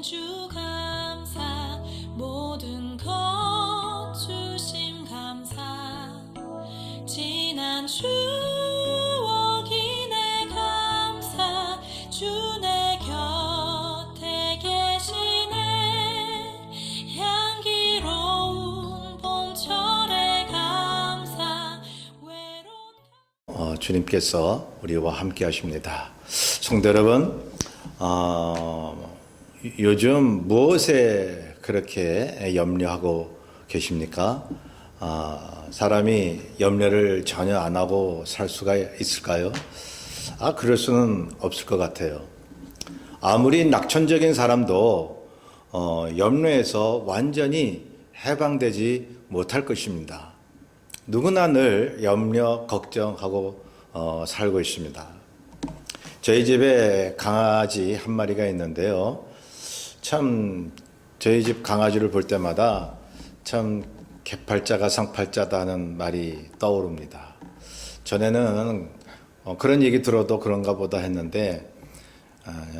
주 감사 모든 것 주심 감사 지난 추억이네 감사 주 내 곁에 계시네 향기로운 봄철의 감사 외로운 주님께서 우리와 함께 하십니다. 성도 여러분, 요즘 무엇에 그렇게 염려하고 계십니까? 사람이 염려를 전혀 안 하고 살 수가 있을까요? 그럴 수는 없을 것 같아요. 아무리 낙천적인 사람도 염려에서 완전히 해방되지 못할 것입니다. 누구나 늘 염려, 걱정하고 살고 있습니다. 저희 집에 강아지 한 마리가 있는데요. 참 저희 집 강아지를 볼 때마다 참 개팔자가 상팔자다 하는 말이 떠오릅니다. 전에는 그런 얘기 들어도 그런가 보다 했는데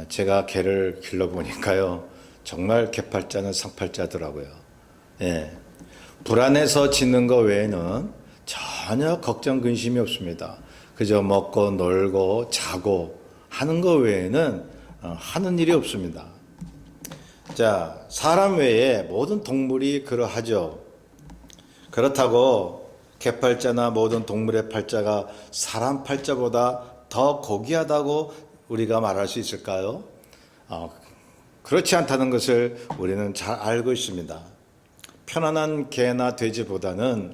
제가 개를 길러보니까요. 정말 개팔자는 상팔자더라고요. 예. 불안해서 짖는 거 외에는 전혀 걱정 근심이 없습니다. 그저 먹고 놀고 자고 하는 거 외에는 하는 일이 없습니다. 자, 사람 외에 모든 동물이 그러하죠. 그렇다고 개팔자나 모든 동물의 팔자가 사람 팔자보다 더 고귀하다고 우리가 말할 수 있을까요? 그렇지 않다는 것을 우리는 잘 알고 있습니다. 편안한 개나 돼지보다는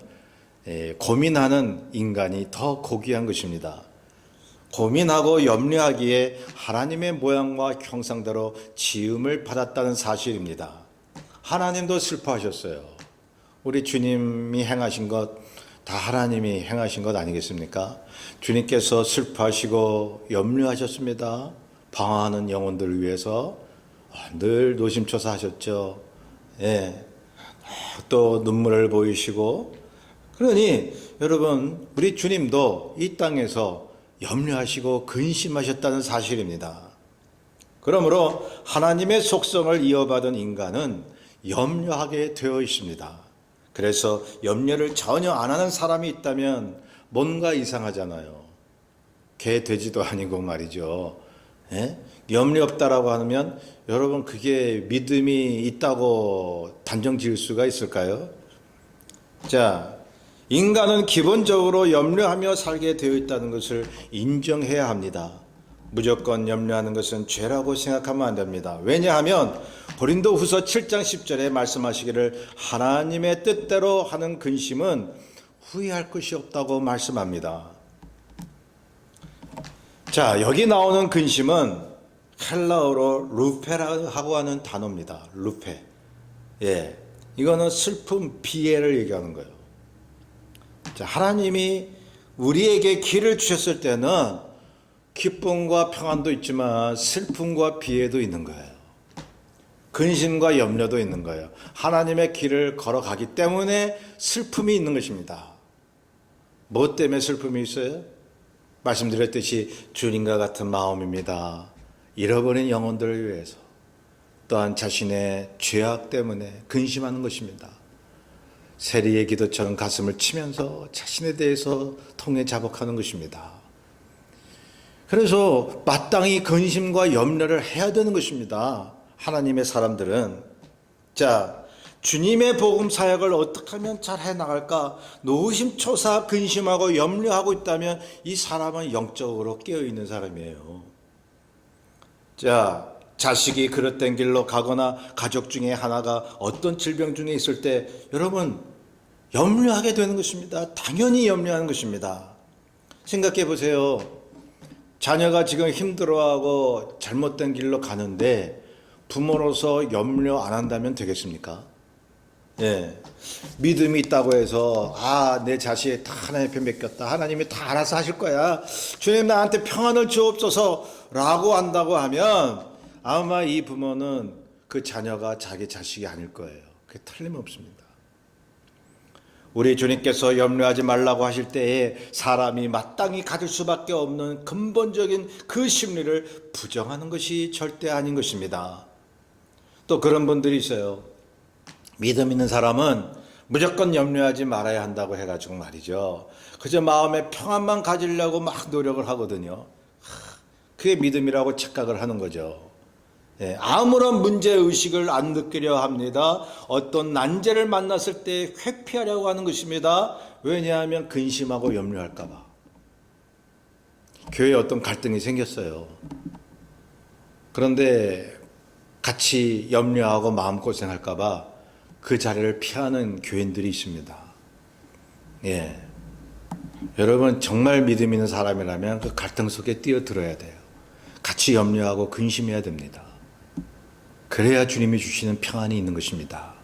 고민하는 인간이 더 고귀한 것입니다. 고민하고 염려하기에 하나님의 모양과 형상대로 지음을 받았다는 사실입니다. 하나님도 슬퍼하셨어요. 우리 주님이 행하신 것 다 하나님이 행하신 것 아니겠습니까? 주님께서 슬퍼하시고 염려하셨습니다. 방황하는 영혼들을 위해서 늘 노심초사하셨죠. 예. 또 눈물을 보이시고, 그러니 여러분 우리 주님도 이 땅에서 염려하시고 근심하셨다는 사실입니다. 그러므로 하나님의 속성을 이어받은 인간은 염려하게 되어 있습니다. 그래서 염려를 전혀 안 하는 사람이 있다면 뭔가 이상하잖아요. 개 돼지도 아니고 말이죠. 예? 염려 없다라고 하면 여러분 그게 믿음이 있다고 단정 지을 수가 있을까요? 자, 인간은 기본적으로 염려하며 살게 되어 있다는 것을 인정해야 합니다. 무조건 염려하는 것은 죄라고 생각하면 안 됩니다. 왜냐하면 고린도후서 7장 10절에 말씀하시기를 하나님의 뜻대로 하는 근심은 후회할 것이 없다고 말씀합니다. 자, 여기 나오는 근심은 헬라어로 루페라고 하는 단어입니다. 루페. 예. 이거는 슬픔, 비애를 얘기하는 거예요. 자, 하나님이 우리에게 길을 주셨을 때는 기쁨과 평안도 있지만 슬픔과 비애도 있는 거예요. 근심과 염려도 있는 거예요. 하나님의 길을 걸어가기 때문에 슬픔이 있는 것입니다. 뭐 때문에 슬픔이 있어요? 말씀드렸듯이 주님과 같은 마음입니다. 잃어버린 영혼들을 위해서, 또한 자신의 죄악 때문에 근심하는 것입니다. 세리의 기도처럼 가슴을 치면서 자신에 대해서 통해 자복하는 것입니다. 그래서 마땅히 근심과 염려를 해야 되는 것입니다. 하나님의 사람들은. 자, 주님의 복음 사역을 어떻게 하면 잘 해나갈까 노심초사 근심하고 염려하고 있다면 이 사람은 영적으로 깨어있는 사람이에요. 자, 자식이 그릇된 길로 가거나 가족 중에 하나가 어떤 질병 중에 있을 때 여러분 염려하게 되는 것입니다. 당연히 염려하는 것입니다. 생각해 보세요. 자녀가 지금 힘들어하고 잘못된 길로 가는데 부모로서 염려 안 한다면 되겠습니까? 예. 믿음이 있다고 해서 내 자식이 다 하나님 앞에 맡겼다. 하나님이 다 알아서 하실 거야. 주님 나한테 평안을 주옵소서 라고 한다고 하면 아마 이 부모는 그 자녀가 자기 자식이 아닐 거예요. 그게 틀림없습니다. 우리 주님께서 염려하지 말라고 하실 때에 사람이 마땅히 가질 수밖에 없는 근본적인 그 심리를 부정하는 것이 절대 아닌 것입니다. 또 그런 분들이 있어요. 믿음 있는 사람은 무조건 염려하지 말아야 한다고 해가지고 말이죠. 그저 마음의 평안만 가지려고 막 노력을 하거든요. 그게 믿음이라고 착각을 하는 거죠. 예, 아무런 문제의식을 안 느끼려 합니다. 어떤 난제를 만났을 때 회피하려고 하는 것입니다. 왜냐하면 근심하고 염려할까봐. 교회에 어떤 갈등이 생겼어요. 그런데 같이 염려하고 마음고생할까봐 그 자리를 피하는 교인들이 있습니다. 예. 여러분 정말 믿음 있는 사람이라면 그 갈등 속에 뛰어들어야 돼요. 같이 염려하고 근심해야 됩니다. 그래야 주님이 주시는 평안이 있는 것입니다.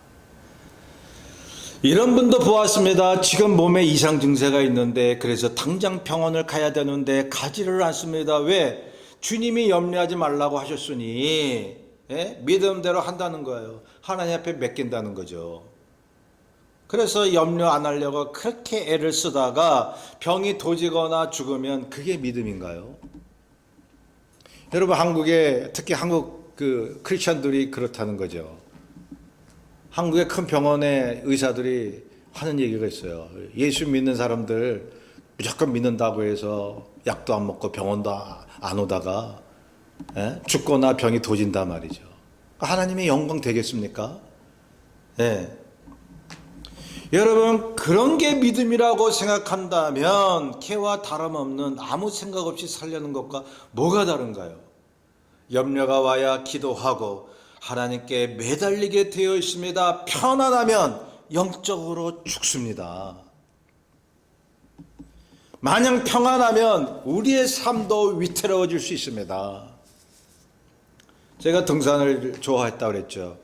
이런 분도 보았습니다. 지금 몸에 이상 증세가 있는데 그래서 당장 병원을 가야 되는데 가지를 않습니다. 왜? 주님이 염려하지 말라고 하셨으니 예? 믿음대로 한다는 거예요. 하나님 앞에 맡긴다는 거죠. 그래서 염려 안 하려고 그렇게 애를 쓰다가 병이 도지거나 죽으면 그게 믿음인가요? 여러분 한국에 특히 한국 그 크리스천들이 그렇다는 거죠. 한국의 큰 병원의 의사들이 하는 얘기가 있어요. 예수 믿는 사람들 무조건 믿는다고 해서 약도 안 먹고 병원도 안 오다가 죽거나 병이 도진단 말이죠. 하나님의 영광 되겠습니까? 예. 여러분 그런 게 믿음이라고 생각한다면 걔와 다름없는 아무 생각 없이 살려는 것과 뭐가 다른가요? 염려가 와야 기도하고 하나님께 매달리게 되어 있습니다. 편안하면 영적으로 죽습니다. 마냥 평안하면 우리의 삶도 위태로워질 수 있습니다. 제가 등산을 좋아했다고 그랬죠.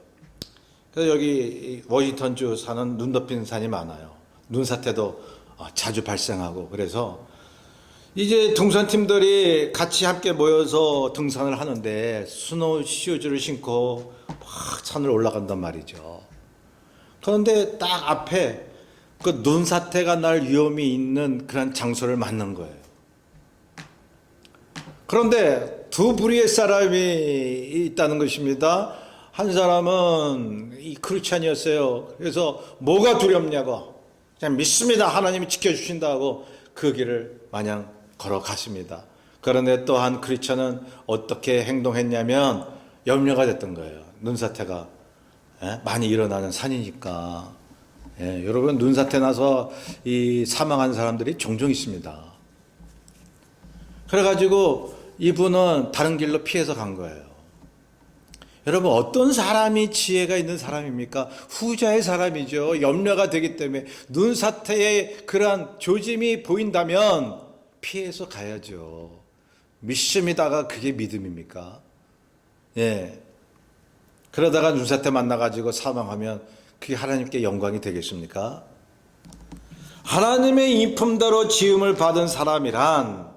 그래서 여기 워싱턴주 사는 눈 덮인 산이 많아요. 눈사태도 자주 발생하고 그래서 이제 등산팀들이 같이 함께 모여서 등산을 하는데 스노우 슈즈를 신고 막 산을 올라간단 말이죠. 그런데 딱 앞에 그 눈사태가 날 위험이 있는 그런 장소를 만난 거예요. 그런데 두 부류의 사람이 있다는 것입니다. 한 사람은 이 크리스찬이었어요. 그래서 뭐가 두렵냐고 그냥 믿습니다. 하나님이 지켜주신다고 그 길을 마냥 걸어갔습니다. 그런데 또 한 크리스찬은 어떻게 행동했냐면 염려가 됐던 거예요. 눈사태가 많이 일어나는 산이니까. 여러분 눈사태 나서 이 사망한 사람들이 종종 있습니다. 그래가지고 이분은 다른 길로 피해서 간 거예요. 여러분 어떤 사람이 지혜가 있는 사람입니까? 후자의 사람이죠. 염려가 되기 때문에 눈사태의 그러한 조짐이 보인다면 피해서 가야죠. 믿음이다가 그게 믿음입니까? 예. 그러다가 눈사태 만나가지고 사망하면 그게 하나님께 영광이 되겠습니까? 하나님의 인품대로 지음을 받은 사람이란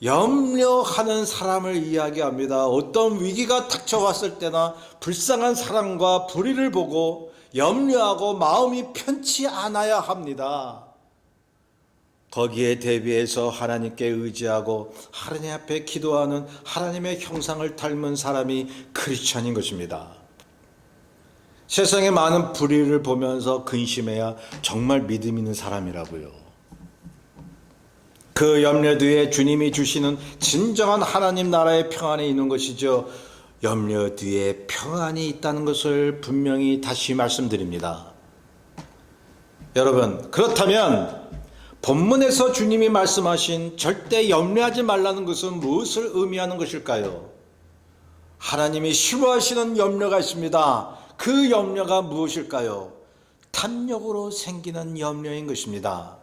염려하는 사람을 이야기합니다. 어떤 위기가 닥쳐왔을 때나 불쌍한 사람과 불의를 보고 염려하고 마음이 편치 않아야 합니다. 거기에 대비해서 하나님께 의지하고 하나님 앞에 기도하는 하나님의 형상을 닮은 사람이 크리스찬인 것입니다. 세상에 많은 불의를 보면서 근심해야 정말 믿음 있는 사람이라고요. 그 염려 뒤에 주님이 주시는 진정한 하나님 나라의 평안이 있는 것이죠. 염려 뒤에 평안이 있다는 것을 분명히 다시 말씀드립니다. 여러분 그렇다면 본문에서 주님이 말씀하신 절대 염려하지 말라는 것은 무엇을 의미하는 것일까요? 하나님이 싫어하시는 염려가 있습니다. 그 염려가 무엇일까요? 탐욕으로 생기는 염려인 것입니다.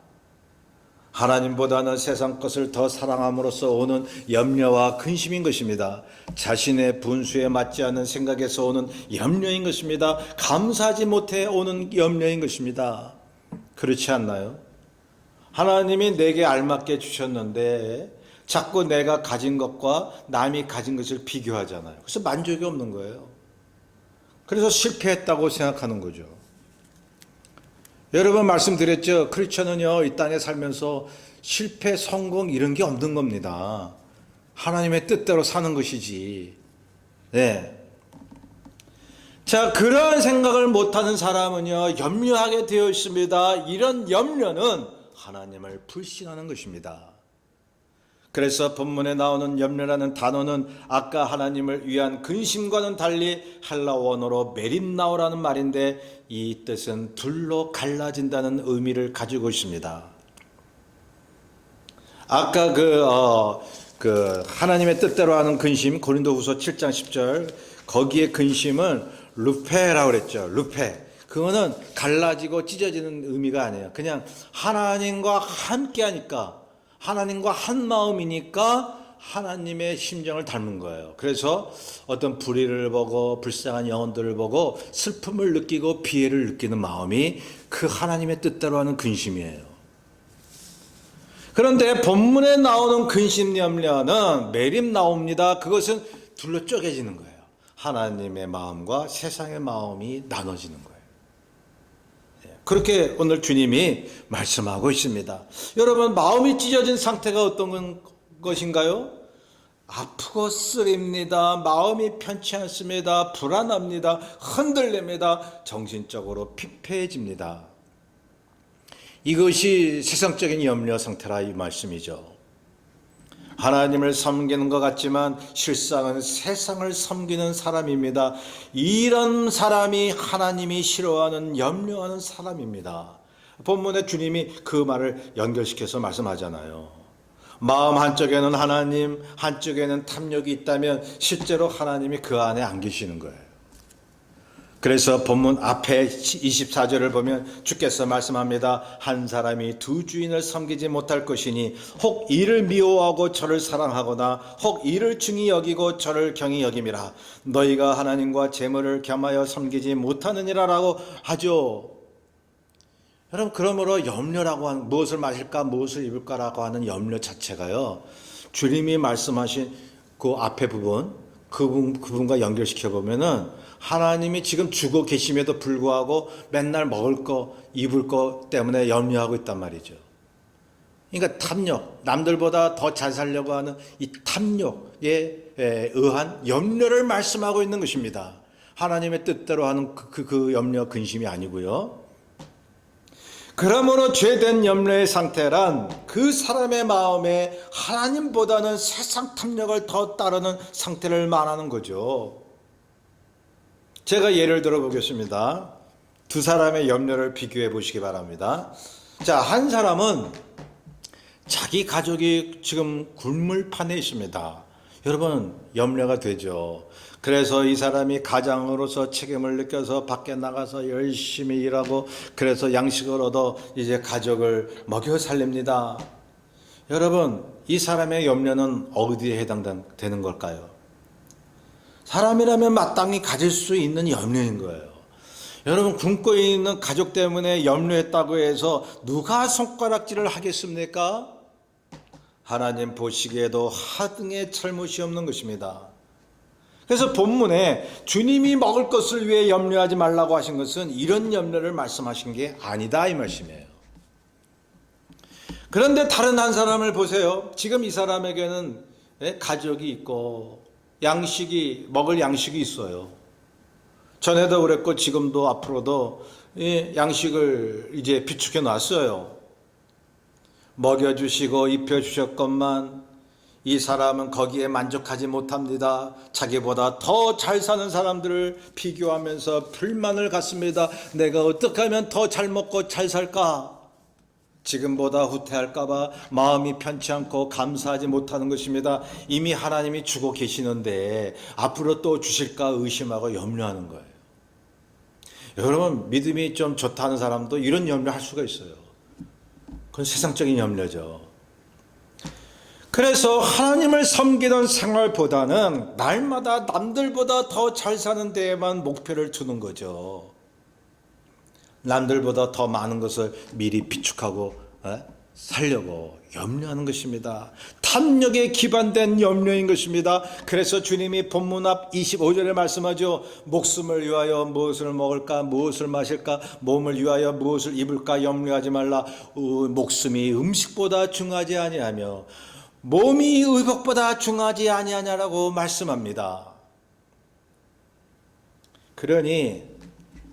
하나님보다는 세상 것을 더 사랑함으로써 오는 염려와 근심인 것입니다. 자신의 분수에 맞지 않는 생각에서 오는 염려인 것입니다. 감사하지 못해 오는 염려인 것입니다. 그렇지 않나요? 하나님이 내게 알맞게 주셨는데 자꾸 내가 가진 것과 남이 가진 것을 비교하잖아요. 그래서 만족이 없는 거예요. 그래서 실패했다고 생각하는 거죠. 여러 번 말씀드렸죠. 크리스천은요 이 땅에 살면서 실패, 성공 이런 게 없는 겁니다. 하나님의 뜻대로 사는 것이지. 네. 자, 그러한 생각을 못하는 사람은요, 염려하게 되어 있습니다. 이런 염려는 하나님을 불신하는 것입니다. 그래서 본문에 나오는 염려라는 단어는 아까 하나님을 위한 근심과는 달리 헬라 원어로 메림나오라는 말인데, 이 뜻은 둘로 갈라진다는 의미를 가지고 있습니다. 아까 그 하나님의 뜻대로 하는 근심, 고린도후서 7장 10절, 거기에 근심은 루페라고 그랬죠. 루페. 그거는 갈라지고 찢어지는 의미가 아니에요. 그냥 하나님과 함께 하니까, 하나님과 한 마음이니까 하나님의 심정을 닮은 거예요. 그래서 어떤 불의를 보고 불쌍한 영혼들을 보고 슬픔을 느끼고 비애를 느끼는 마음이 그 하나님의 뜻대로 하는 근심이에요. 그런데 본문에 나오는 근심 염려는 메림 나옵니다. 그것은 둘로 쪼개지는 거예요. 하나님의 마음과 세상의 마음이 나눠지는 거예요. 그렇게 오늘 주님이 말씀하고 있습니다. 여러분, 마음이 찢어진 상태가 어떤 것인가요? 아프고 쓰립니다. 마음이 편치 않습니다. 불안합니다. 흔들립니다. 정신적으로 피폐해집니다. 이것이 세상적인 염려 상태라 이 말씀이죠. 하나님을 섬기는 것 같지만 실상은 세상을 섬기는 사람입니다. 이런 사람이 하나님이 싫어하는 염려하는 사람입니다. 본문에 주님이 그 말을 연결시켜서 말씀하잖아요. 마음 한쪽에는 하나님, 한쪽에는 탐욕이 있다면 실제로 하나님이 그 안에 안 계시는 거예요. 그래서 본문 앞에 24절을 보면 주께서 말씀합니다. 한 사람이 두 주인을 섬기지 못할 것이니 혹 이를 미워하고 저를 사랑하거나 혹 이를 중히 여기고 저를 경히 여김이라. 너희가 하나님과 재물을 겸하여 섬기지 못하느니라라고 하죠. 여러분, 그러므로 염려라고 하는, 무엇을 마실까 무엇을 입을까라고 하는 염려 자체가요, 주님이 말씀하신 그 앞에 부분, 그분과 연결시켜 보면은 하나님이 지금 주고 계심에도 불구하고 맨날 먹을 거, 입을 거 때문에 염려하고 있단 말이죠. 그러니까 탐욕, 남들보다 더 잘 살려고 하는 이 탐욕에 의한 염려를 말씀하고 있는 것입니다. 하나님의 뜻대로 하는 그 염려, 근심이 아니고요. 그러므로 죄된 염려의 상태란 그 사람의 마음에 하나님보다는 세상 탐욕을 더 따르는 상태를 말하는 거죠. 제가 예를 들어 보겠습니다. 두 사람의 염려를 비교해 보시기 바랍니다. 자, 한 사람은 자기 가족이 지금 굶을판에 있습니다. 여러분, 염려가 되죠. 그래서 이 사람이 가장으로서 책임을 느껴서 밖에 나가서 열심히 일하고 그래서 양식을 얻어 이제 가족을 먹여 살립니다. 여러분, 이 사람의 염려는 어디에 해당되는 걸까요? 사람이라면 마땅히 가질 수 있는 염려인 거예요. 여러분, 굶고 있는 가족 때문에 염려했다고 해서 누가 손가락질을 하겠습니까? 하나님 보시기에도 하등의 잘못이 없는 것입니다. 그래서 본문에 주님이 먹을 것을 위해 염려하지 말라고 하신 것은 이런 염려를 말씀하신 게 아니다 이 말씀이에요. 그런데 다른 한 사람을 보세요. 지금 이 사람에게는 가족이 있고 먹을 양식이 있어요. 전에도 그랬고 지금도 앞으로도 양식을 이제 비축해 놨어요. 먹여주시고 입혀주셨건만 이 사람은 거기에 만족하지 못합니다. 자기보다 더 잘 사는 사람들을 비교하면서 불만을 갖습니다. 내가 어떻게 하면 더 잘 먹고 잘 살까? 지금보다 후퇴할까봐 마음이 편치 않고 감사하지 못하는 것입니다. 이미 하나님이 주고 계시는데 앞으로 또 주실까 의심하고 염려하는 거예요. 여러분, 믿음이 좀 좋다는 사람도 이런 염려할 수가 있어요. 그건 세상적인 염려죠. 그래서 하나님을 섬기는 생활보다는 날마다 남들보다 더 잘 사는 데에만 목표를 두는 거죠. 남들보다 더 많은 것을 미리 비축하고 살려고 염려하는 것입니다. 탐욕에 기반된 염려인 것입니다. 그래서 주님이 본문 앞 25절에 말씀하죠. 목숨을 위하여 무엇을 먹을까, 무엇을 마실까, 몸을 위하여 무엇을 입을까 염려하지 말라. 목숨이 음식보다 중하지 아니하며 몸이 의복보다 중하지 아니하냐라고 말씀합니다. 그러니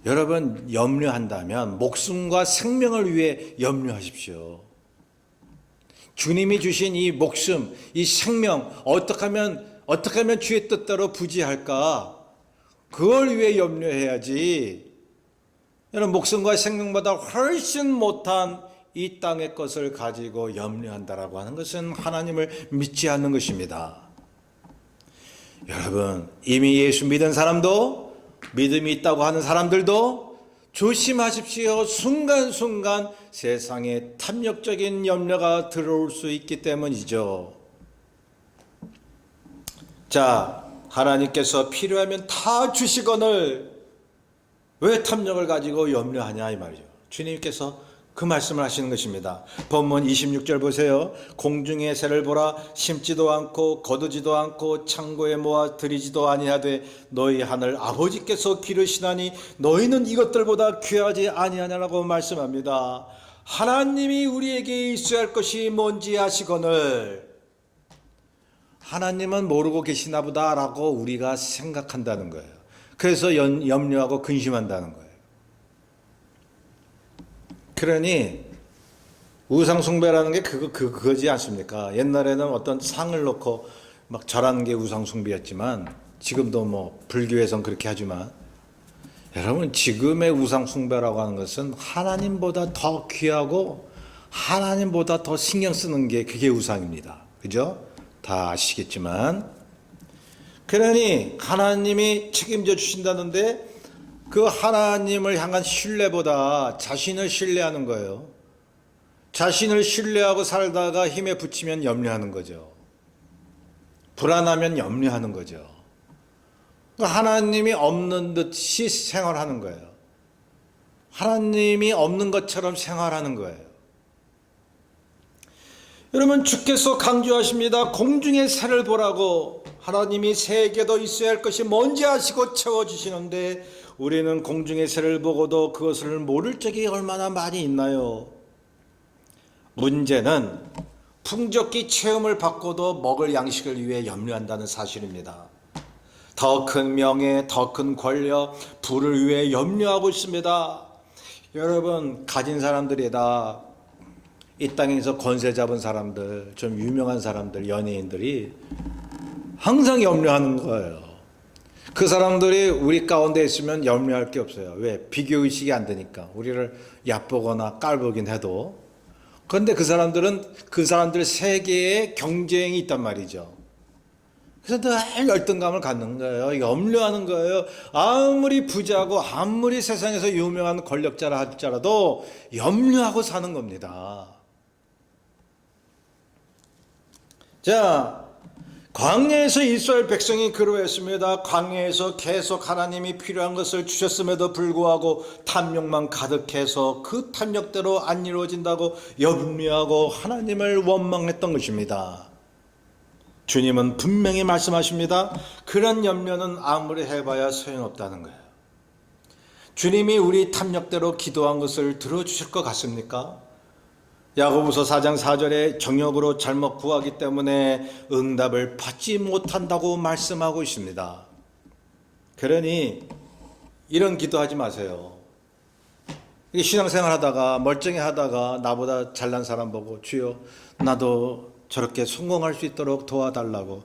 여러분 염려한다면 목숨과 생명을 위해 염려하십시오. 주님이 주신 이 목숨, 이 생명 어떻게 하면 주의 뜻대로 부지할까? 그걸 위해 염려해야지. 여러분 목숨과 생명보다 훨씬 못한 이 땅의 것을 가지고 염려한다라고 하는 것은 하나님을 믿지 않는 것입니다. 여러분 이미 예수 믿은 사람도 믿음이 있다고 하는 사람들도 조심하십시오. 순간순간 세상에 탐욕적인 염려가 들어올 수 있기 때문이죠. 자, 하나님께서 필요하면 다 주시거늘 왜 탐욕을 가지고 염려하냐 이 말이죠. 주님께서 그 말씀을 하시는 것입니다. 본문 26절 보세요. 공중의 새를 보라. 심지도 않고 거두지도 않고 창고에 모아 들이지도 아니하되 너희 하늘 아버지께서 기르시나니 너희는 이것들보다 귀하지 아니하냐라고 말씀합니다. 하나님이 우리에게 있어야 할 것이 뭔지 아시거늘 하나님은 모르고 계시나 보다라고 우리가 생각한다는 거예요. 그래서 염려하고 근심한다는 거예요. 그러니 우상숭배라는 게 그거지 않습니까? 옛날에는 어떤 상을 놓고 막 절하는 게 우상숭배였지만 지금도 뭐 불교에선 그렇게 하지만 여러분 지금의 우상숭배라고 하는 것은 하나님보다 더 귀하고 하나님보다 더 신경 쓰는 게 그게 우상입니다. 그죠? 다 아시겠지만 그러니 하나님이 책임져 주신다는데 그 하나님을 향한 신뢰보다 자신을 신뢰하는 거예요. 자신을 신뢰하고 살다가 힘에 부치면 염려하는 거죠. 불안하면 염려하는 거죠. 하나님이 없는 듯이 생활하는 거예요. 하나님이 없는 것처럼 생활하는 거예요. 여러분 주께서 강조하십니다. 공중의 새를 보라고. 하나님이 새에게도 있어야 할 것이 뭔지 아시고 채워주시는데 우리는 공중의 새를 보고도 그것을 모를 적이 얼마나 많이 있나요? 문제는 풍족히 체험을 받고도 먹을 양식을 위해 염려한다는 사실입니다. 더 큰 명예, 더 큰 권력, 부를 위해 염려하고 있습니다. 여러분 가진 사람들이다. 이 땅에서 권세 잡은 사람들, 좀 유명한 사람들, 연예인들이 항상 염려하는 거예요. 그 사람들이 우리 가운데 있으면 염려할 게 없어요. 왜? 비교의식이 안 되니까. 우리를 얕보거나 깔보긴 해도. 그런데 그 사람들 세계에 경쟁이 있단 말이죠. 그래서 늘 열등감을 갖는 거예요. 염려하는 거예요. 아무리 부자고 아무리 세상에서 유명한 권력자라 할지라도 염려하고 사는 겁니다. 자, 광야에서 이스라엘 백성이 그러했습니다. 광야에서 계속 하나님이 필요한 것을 주셨음에도 불구하고 탐욕만 가득해서 그 탐욕대로 안 이루어진다고 염려하고 하나님을 원망했던 것입니다. 주님은 분명히 말씀하십니다. 그런 염려는 아무리 해봐야 소용없다는 거예요. 주님이 우리 탐욕대로 기도한 것을 들어주실 것 같습니까? 야고보서 4장 4절에 정욕으로 잘못 구하기 때문에 응답을 받지 못한다고 말씀하고 있습니다. 그러니 이런 기도하지 마세요. 신앙생활 하다가 멀쩡히 하다가 나보다 잘난 사람 보고 주여 나도 저렇게 성공할 수 있도록 도와달라고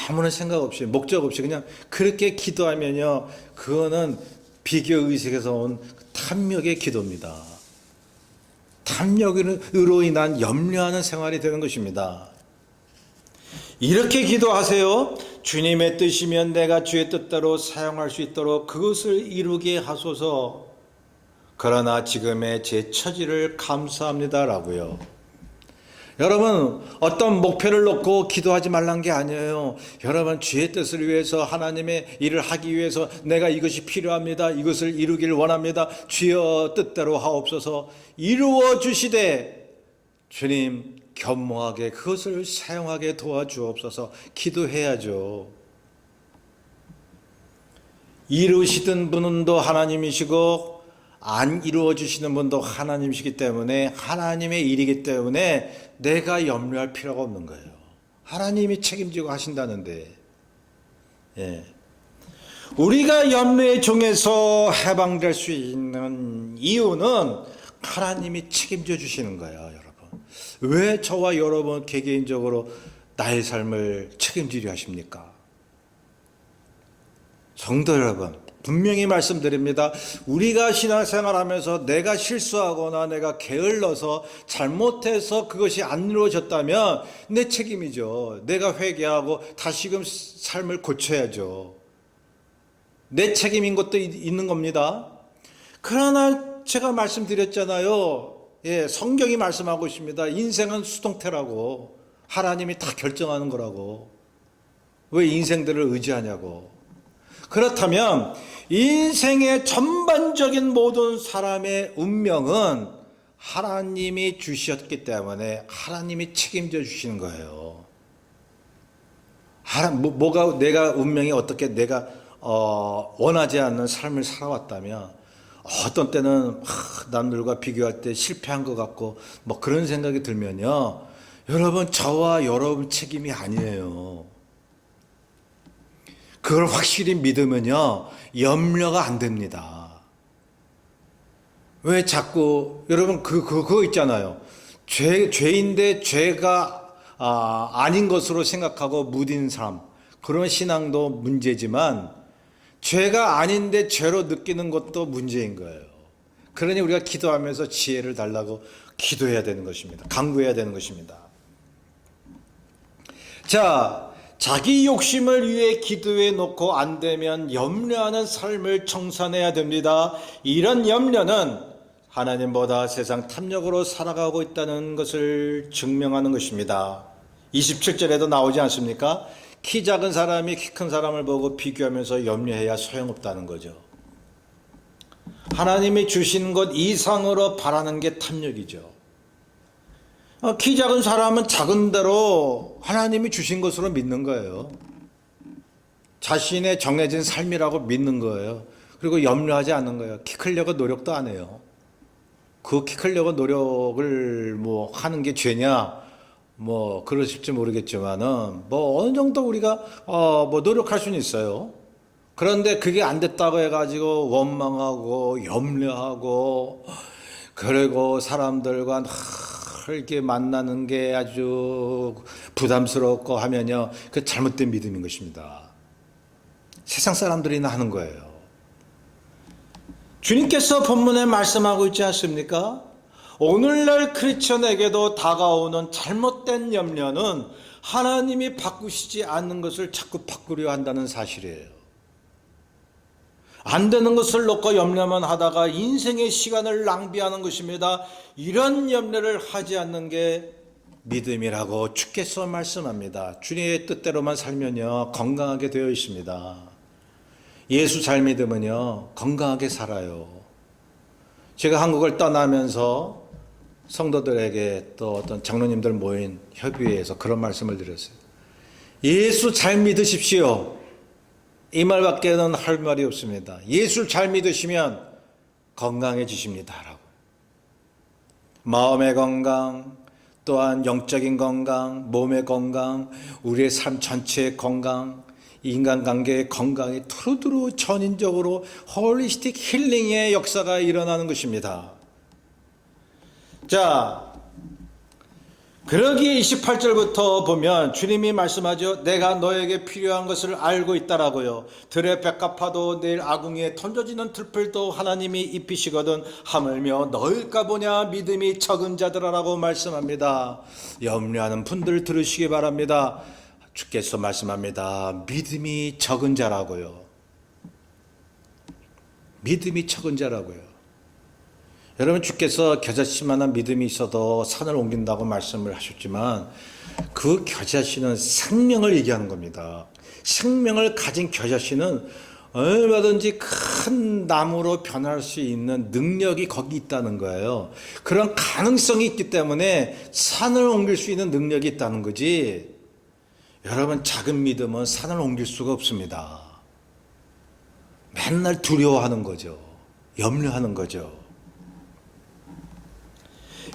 아무런 생각 없이 목적 없이 그냥 그렇게 기도하면요 그거는 비교의식에서 온 탐욕의 기도입니다. 탐욕으로 인한 염려하는 생활이 되는 것입니다. 이렇게 기도하세요. 주님의 뜻이면 내가 주의 뜻대로 사용할 수 있도록 그것을 이루게 하소서. 그러나 지금의 제 처지를 감사합니다라고요. 여러분 어떤 목표를 놓고 기도하지 말란 게 아니에요. 여러분 주의 뜻을 위해서 하나님의 일을 하기 위해서 내가 이것이 필요합니다. 이것을 이루길 원합니다. 주여 뜻대로 하옵소서. 이루어 주시되 주님 겸허하게 그것을 사용하게 도와주옵소서. 기도해야죠. 이루시던 분은 또 하나님이시고 안 이루어 주시는 분도 하나님이시기 때문에 하나님의 일이기 때문에 내가 염려할 필요가 없는 거예요. 하나님이 책임지고 하신다는데. 예. 우리가 염려의 종에서 해방될 수 있는 이유는 하나님이 책임져 주시는 거예요, 여러분. 왜 저와 여러분 개개인적으로 나의 삶을 책임지려 하십니까? 성도 여러분, 분명히 말씀드립니다. 우리가 신앙생활하면서 내가 실수하거나 내가 게을러서 잘못해서 그것이 안 이루어졌다면 내 책임이죠. 내가 회개하고 다시금 삶을 고쳐야죠. 내 책임인 것도 있는 겁니다. 그러나 제가 말씀드렸잖아요. 예, 성경이 말씀하고 있습니다. 인생은 수동태라고. 하나님이 다 결정하는 거라고. 왜 인생들을 의지하냐고. 그렇다면 인생의 전반적인 모든 사람의 운명은 하나님이 주셨기 때문에 하나님이 책임져 주시는 거예요. 뭐가 내가 운명이 어떻게 내가 원하지 않는 삶을 살아왔다면 어떤 때는 남들과 비교할 때 실패한 것 같고 뭐 그런 생각이 들면요, 여러분 저와 여러분 책임이 아니에요. 그걸 확실히 믿으면요 염려가 안 됩니다. 왜 자꾸 여러분 그거 있잖아요. 죄인데 죄가 아닌 것으로 생각하고 무딘 삶, 그런 신앙도 문제지만 죄가 아닌데 죄로 느끼는 것도 문제인 거예요. 그러니 우리가 기도하면서 지혜를 달라고 기도해야 되는 것입니다. 간구해야 되는 것입니다. 자, 자기 욕심을 위해 기도해 놓고 안 되면 염려하는 삶을 청산해야 됩니다. 이런 염려는 하나님보다 세상 탐욕으로 살아가고 있다는 것을 증명하는 것입니다. 27절에도 나오지 않습니까? 키 작은 사람이 키 큰 사람을 보고 비교하면서 염려해야 소용없다는 거죠. 하나님이 주신 것 이상으로 바라는 게 탐욕이죠. 키 작은 사람은 작은 대로 하나님이 주신 것으로 믿는 거예요. 자신의 정해진 삶이라고 믿는 거예요. 그리고 염려하지 않는 거예요. 키 크려고 노력도 안 해요. 그 키 크려고 노력을 뭐 하는 게 죄냐? 뭐 그러실지 모르겠지만은 뭐 어느 정도 우리가 뭐 노력할 수는 있어요. 그런데 그게 안 됐다고 해가지고 원망하고 염려하고 그리고 사람들과 이렇게 만나는 게 아주 부담스럽고 하면요, 그 잘못된 믿음인 것입니다. 세상 사람들이나 하는 거예요. 주님께서 본문에 말씀하고 있지 않습니까? 오늘날 크리스천에게도 다가오는 잘못된 염려는 하나님이 바꾸시지 않는 것을 자꾸 바꾸려 한다는 사실이에요. 안 되는 것을 놓고 염려만 하다가 인생의 시간을 낭비하는 것입니다. 이런 염려를 하지 않는 게 믿음이라고 주께서 말씀합니다. 주님의 뜻대로만 살면요 건강하게 되어 있습니다. 예수 잘 믿으면요 건강하게 살아요. 제가 한국을 떠나면서 성도들에게 또 어떤 장로님들 모인 협의회에서 그런 말씀을 드렸어요. 예수 잘 믿으십시오. 이 말밖에는 할 말이 없습니다. 예수를 잘 믿으시면 건강해지십니다. 라고. 마음의 건강, 또한 영적인 건강, 몸의 건강, 우리의 삶 전체의 건강, 인간관계의 건강이 두루두루 전인적으로 홀리스틱 힐링의 역사가 일어나는 것입니다. 자, 그러기에 28절부터 보면 주님이 말씀하죠. 내가 너에게 필요한 것을 알고 있다라고요. 들의 백합화도 내일 아궁이에 던져지는 들풀도 하나님이 입히시거든 하물며 너일까 보냐 믿음이 적은 자들아라고 말씀합니다. 염려하는 분들 들으시기 바랍니다. 주께서 말씀합니다. 믿음이 적은 자라고요. 믿음이 적은 자라고요. 여러분, 주께서 겨자씨만한 믿음이 있어도 산을 옮긴다고 말씀을 하셨지만 그 겨자씨는 생명을 얘기하는 겁니다. 생명을 가진 겨자씨는 얼마든지 큰 나무로 변할 수 있는 능력이 거기 있다는 거예요. 그런 가능성이 있기 때문에 산을 옮길 수 있는 능력이 있다는 거지. 여러분, 작은 믿음은 산을 옮길 수가 없습니다. 맨날 두려워하는 거죠. 염려하는 거죠.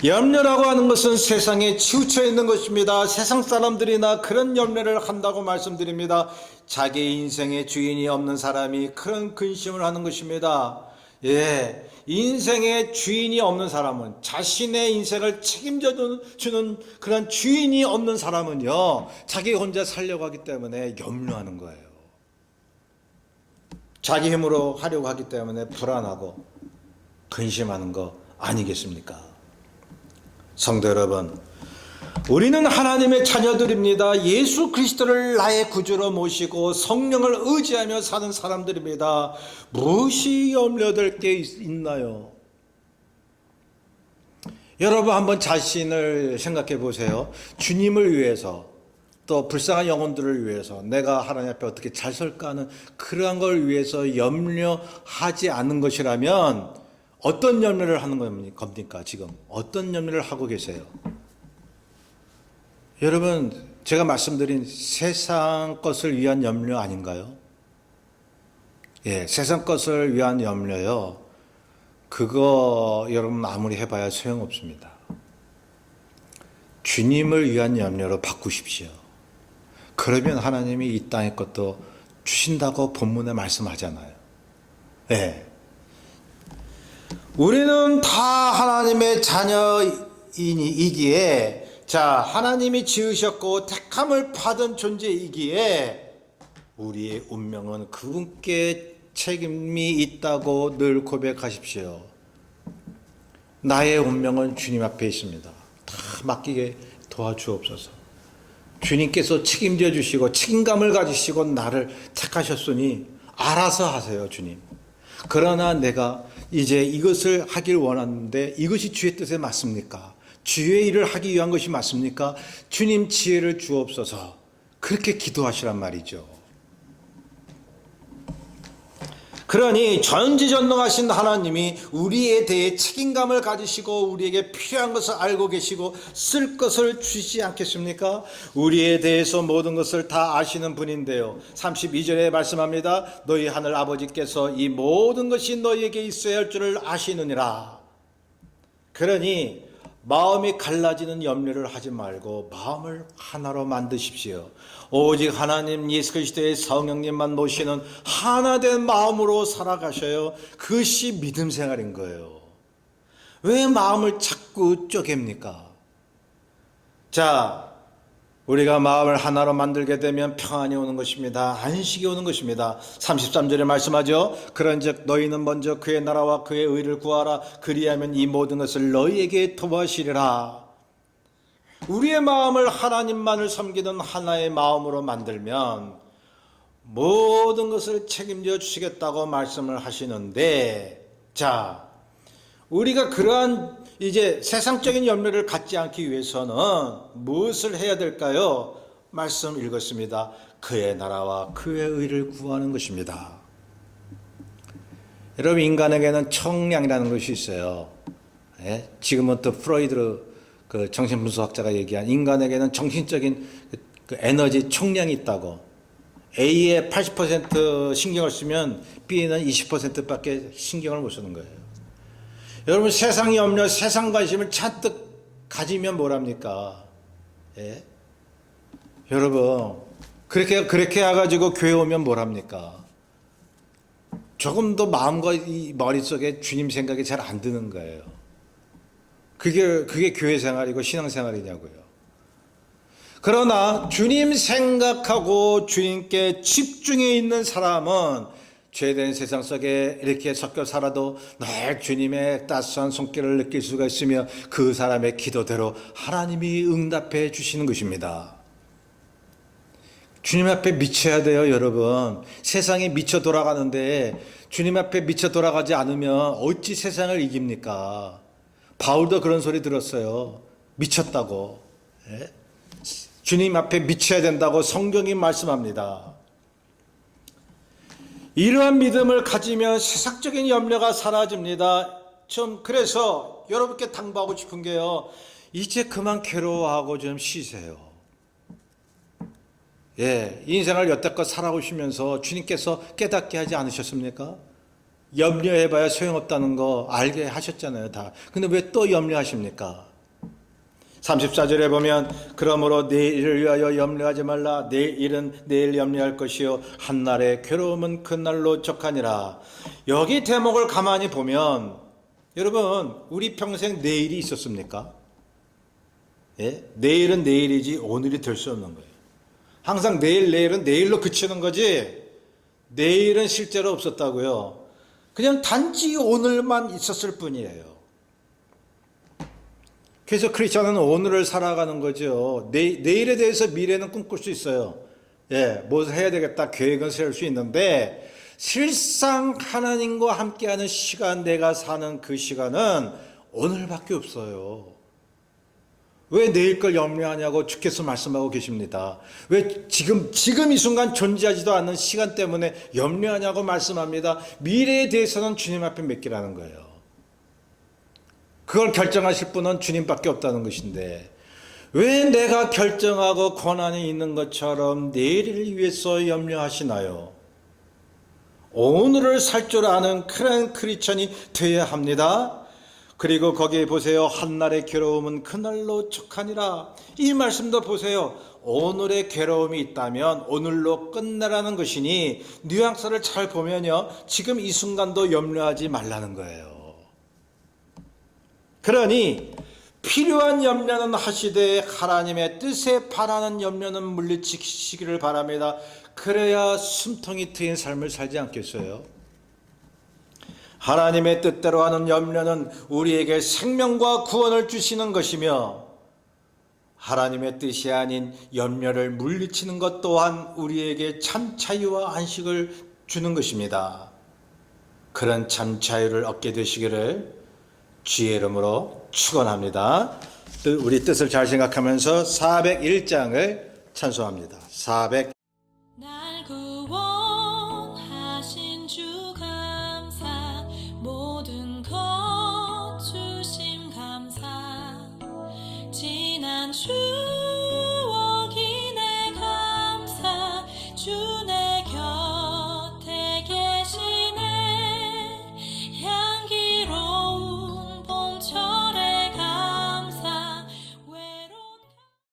염려라고 하는 것은 세상에 치우쳐 있는 것입니다. 세상 사람들이나 그런 염려를 한다고 말씀드립니다. 자기 인생의 주인이 없는 사람이 그런 근심을 하는 것입니다. 예, 인생의 주인이 없는 사람은, 자신의 인생을 책임져 주는 그런 주인이 없는 사람은요, 자기 혼자 살려고 하기 때문에 염려하는 거예요. 자기 힘으로 하려고 하기 때문에 불안하고 근심하는 거 아니겠습니까? 성도 여러분, 우리는 하나님의 자녀들입니다. 예수 그리스도를 나의 구주로 모시고 성령을 의지하며 사는 사람들입니다. 무엇이 염려될 게 있나요? 여러분 한번 자신을 생각해 보세요. 주님을 위해서, 또 불쌍한 영혼들을 위해서 내가 하나님 앞에 어떻게 잘 설까 하는 그러한 걸 위해서 염려하지 않는 것이라면 어떤 염려를 하는 겁니까? 지금 어떤 염려를 하고 계세요? 여러분, 제가 말씀드린 세상 것을 위한 염려 아닌가요? 예, 세상 것을 위한 염려요. 그거 여러분 아무리 해봐야 소용없습니다. 주님을 위한 염려로 바꾸십시오. 그러면 하나님이 이 땅의 것도 주신다고 본문에 말씀하잖아요. 예. 우리는 다 하나님의 자녀이기에, 자, 하나님이 지으셨고 택함을 받은 존재이기에 우리의 운명은 그분께 책임이 있다고 늘 고백하십시오. 나의 운명은 주님 앞에 있습니다. 다 맡기게 도와주옵소서. 주님께서 책임져 주시고 책임감을 가지시고 나를 택하셨으니 알아서 하세요, 주님. 그러나 내가 이제 이것을 하길 원하는데 이것이 주의 뜻에 맞습니까? 주의 일을 하기 위한 것이 맞습니까? 주님 지혜를 주옵소서. 그렇게 기도하시란 말이죠. 그러니 전지전능하신 하나님이 우리에 대해 책임감을 가지시고 우리에게 필요한 것을 알고 계시고 쓸 것을 주시지 않겠습니까? 우리에 대해서 모든 것을 다 아시는 분인데요. 32절에 말씀합니다. 너희 하늘 아버지께서 이 모든 것이 너희에게 있어야 할 줄을 아시느니라. 그러니 마음이 갈라지는 염려를 하지 말고 마음을 하나로 만드십시오. 오직 하나님 예수 그리스도의 성령님만 모시는 하나된 마음으로 살아가셔요. 그것이 믿음 생활인 거예요. 왜 마음을 자꾸 쪼갭니까? 자, 우리가 마음을 하나로 만들게 되면 평안이 오는 것입니다. 안식이 오는 것입니다. 33절에 말씀하죠. 그런즉 너희는 먼저 그의 나라와 그의 의를 구하라. 그리하면 이 모든 것을 너희에게 더하시리라. 우리의 마음을 하나님만을 섬기는 하나의 마음으로 만들면 모든 것을 책임져 주시겠다고 말씀을 하시는데, 자, 우리가 그러한 이제 세상적인 염려를 갖지 않기 위해서는 무엇을 해야 될까요? 말씀 읽었습니다. 그의 나라와 그의 의를 구하는 것입니다. 여러분, 인간에게는 청량이라는 것이 있어요. 예? 지금은 또 프로이드 그 정신분석학자가 얘기한 인간에게는 정신적인 그 에너지 총량이 있다고. A에 80% 신경을 쓰면 B는 20%밖에 신경을 못 쓰는 거예요. 여러분, 세상 염려, 세상 관심을 잔뜩 가지면 뭐랍니까? 예? 여러분, 그렇게 해가지고 교회 오면 뭐랍니까? 조금 더 마음과 이 머릿속에 주님 생각이 잘 안 드는 거예요. 그게 교회 생활이고 신앙 생활이냐고요. 그러나 주님 생각하고 주님께 집중해 있는 사람은 죄된 세상 속에 이렇게 섞여 살아도 늘 주님의 따스한 손길을 느낄 수가 있으며 그 사람의 기도대로 하나님이 응답해 주시는 것입니다. 주님 앞에 미쳐야 돼요, 여러분. 세상이 미쳐 돌아가는데 주님 앞에 미쳐 돌아가지 않으면 어찌 세상을 이깁니까? 바울도 그런 소리 들었어요. 미쳤다고. 예? 주님 앞에 미쳐야 된다고 성경이 말씀합니다. 이러한 믿음을 가지면 세상적인 염려가 사라집니다. 그래서 여러분께 당부하고 싶은 게요. 이제 그만 괴로워하고 좀 쉬세요. 예, 인생을 여태껏 살아오시면서 주님께서 깨닫게 하지 않으셨습니까? 염려해봐야 소용없다는 거 알게 하셨잖아요, 다. 근데 왜 또 염려하십니까? 34절에 보면 그러므로 내일을 위하여 염려하지 말라. 내일은 내일 염려할 것이요 한날의 괴로움은 그날로 족하니라. 여기 대목을 가만히 보면 여러분 우리 평생 내일이 있었습니까? 예? 내일은 내일이지 오늘이 될 수 없는 거예요. 항상 내일은 내일로 그치는 거지 내일은 실제로 없었다고요. 그냥 단지 오늘만 있었을 뿐이에요. 그래서 크리스천은 오늘을 살아가는 거죠. 내일에 대해서 미래는 꿈꿀 수 있어요. 예, 뭐 해야 되겠다 계획은 세울 수 있는데 실상 하나님과 함께하는 시간, 내가 사는 그 시간은 오늘밖에 없어요. 왜 내일 걸 염려하냐고 주께서 말씀하고 계십니다. 왜 지금 이 순간 존재하지도 않는 시간 때문에 염려하냐고 말씀합니다. 미래에 대해서는 주님 앞에 맡기라는 거예요. 그걸 결정하실 분은 주님밖에 없다는 것인데 왜 내가 결정하고 권한이 있는 것처럼 내일을 위해서 염려하시나요? 오늘을 살 줄 아는 그런 크리스천이 되어야 합니다. 그리고 거기에 보세요. 한날의 괴로움은 그날로 족하니라. 이 말씀도 보세요. 오늘의 괴로움이 있다면 오늘로 끝내라는 것이니 뉘앙스를 잘 보면요. 지금 이 순간도 염려하지 말라는 거예요. 그러니 필요한 염려는 하시되 하나님의 뜻에 반하는 염려는 물리치시기를 바랍니다. 그래야 숨통이 트인 삶을 살지 않겠어요? 하나님의 뜻대로 하는 염려는 우리에게 생명과 구원을 주시는 것이며 하나님의 뜻이 아닌 염려를 물리치는 것 또한 우리에게 참 자유와 안식을 주는 것입니다. 그런 참 자유를 얻게 되시기를 주의 이름으로 축원합니다. 우리 뜻을 잘 생각하면서 401장을 찬송합니다. 400 날 구원하신 주 감사 모든 것 주심 감사 지난 주